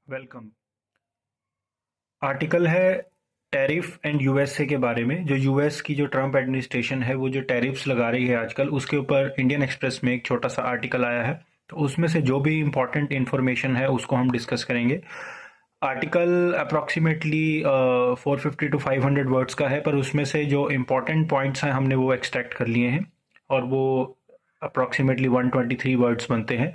Welcome. Article है tariff and USA के बारे में। जो यूएस की जो ट्रम्प एडमिनिस्ट्रेशन है वो जो टैरिफ्स लगा रही है आजकल, उसके ऊपर इंडियन एक्सप्रेस में एक छोटा सा आर्टिकल आया है। तो उसमें से जो भी इम्पोर्टेंट इन्फॉर्मेशन है उसको हम डिस्कस करेंगे। आर्टिकल अप्रॉक्सीमेटली 450 टू 500 वर्ड्स का है, पर उसमें से जो इम्पोर्टेंट पॉइंट्स हैं हमने वो एक्सट्रैक्ट कर लिए हैं और वो अप्रॉक्सीमेटली 123 वर्ड्स बनते हैं,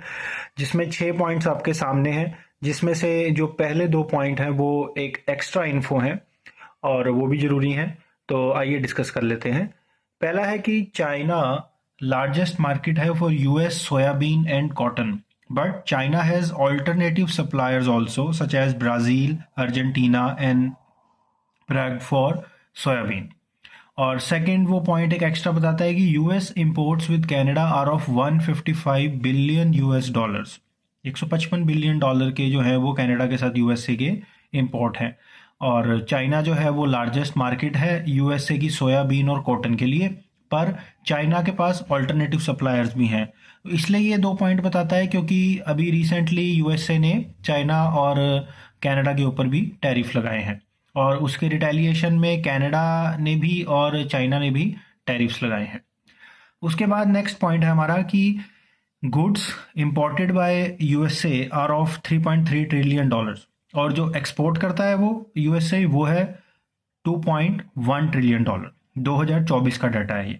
जिसमें 6 पॉइंट्स आपके सामने हैं। जिसमें से जो पहले 2 पॉइंट हैं वो एक एक्स्ट्रा इन्फो हैं और वो भी ज़रूरी हैं। तो आइए डिस्कस कर लेते हैं। पहला है कि चाइना लार्जेस्ट मार्केट है for US soybean and cotton, but China has alternative suppliers also such as Brazil, Argentina and Paraguay for soybean. और सेकंड वो पॉइंट एक एक्स्ट्रा बताता है कि US imports with Canada are of 155 billion US dollars. 155 billion dollar के जो है वो कनाडा के साथ यूएसए के इंपोर्ट हैं। और चाइना जो है वो लार्जेस्ट मार्केट है यूएसए की सोयाबीन और कॉटन के लिए, पर चाइना के पास ऑल्टरनेटिव सप्लायर्स भी हैं। तो इसलिए ये 2 पॉइंट बताता है क्योंकि अभी रिसेंटली यूएसए ने चाइना और कनाडा के ऊपर भी टैरिफ लगाए हैं और उसके रिटेलिएशन में कनाडा ने भी और चाइना ने भी टैरिफ्स लगाए हैं। उसके बाद नेक्स्ट पॉइंट है हमारा कि goods imported by USA are of 3.3 trillion dollars, और जो एक्सपोर्ट करता है वो यूएसए वो है 2.1 ट्रिलियन डॉलर। 2024 का डाटा है ये।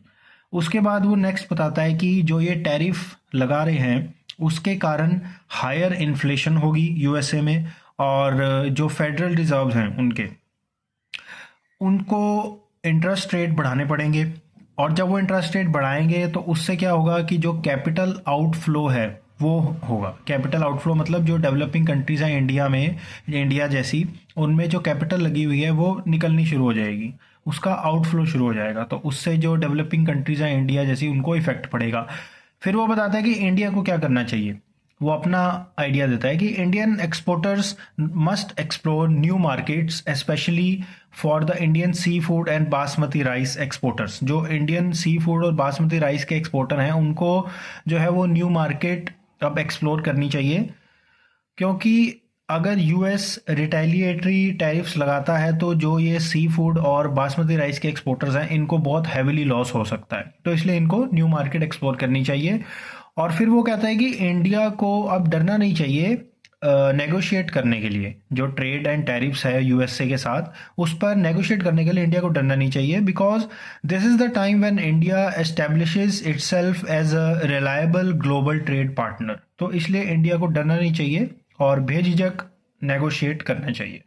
उसके बाद वो नेक्स्ट बताता है कि जो ये टैरिफ लगा रहे हैं उसके कारण हायर इन्फ्लेशन होगी यूएसए में, और जो फेडरल रिजर्व हैं उनको इंटरेस्ट रेट बढ़ाने पड़ेंगे। और जब वो इंटरेस्ट रेट बढ़ाएंगे तो उससे क्या होगा कि जो कैपिटल आउटफ्लो है वो होगा। कैपिटल आउटफ्लो मतलब जो डेवलपिंग कंट्रीज़ हैं इंडिया में, इंडिया जैसी, उनमें जो कैपिटल लगी हुई है वो निकलनी शुरू हो जाएगी, उसका आउटफ्लो शुरू हो जाएगा। तो उससे जो डेवलपिंग कंट्रीज़ हैं इंडिया जैसी उनको इफेक्ट पड़ेगा। फिर वो बताता है कि इंडिया को क्या करना चाहिए। वो अपना आइडिया देता है कि Indian exporters must explore new markets specially for the Indian sea food and basmati rice exporters. जो इंडियन सी फूड और बासमती राइस के एक्सपोर्टर हैं उनको जो है वो न्यू मार्केट अब एक्सप्लोर करनी चाहिए, क्योंकि अगर यूएस रिटेलिएटरी टैरिफ्स लगाता है तो जो ये सी फूड और बासमती राइस के एक्सपोर्टर्स हैं इनको बहुत हैविली लॉस हो सकता है। तो इसलिए इनको न्यू मार्केट एक्सप्लोर करनी चाहिए। और फिर वो कहता है कि इंडिया को अब डरना नहीं चाहिए नेगोशिएट करने के लिए। जो ट्रेड एंड टैरिफ्स है यूएसए के साथ उस पर नेगोशिएट करने के लिए इंडिया को डरना नहीं चाहिए, because this is the time when India establishes itself as a reliable global trade partner. तो इसलिए इंडिया को डरना नहीं चाहिए और बेझिझक नेगोशिएट करना चाहिए।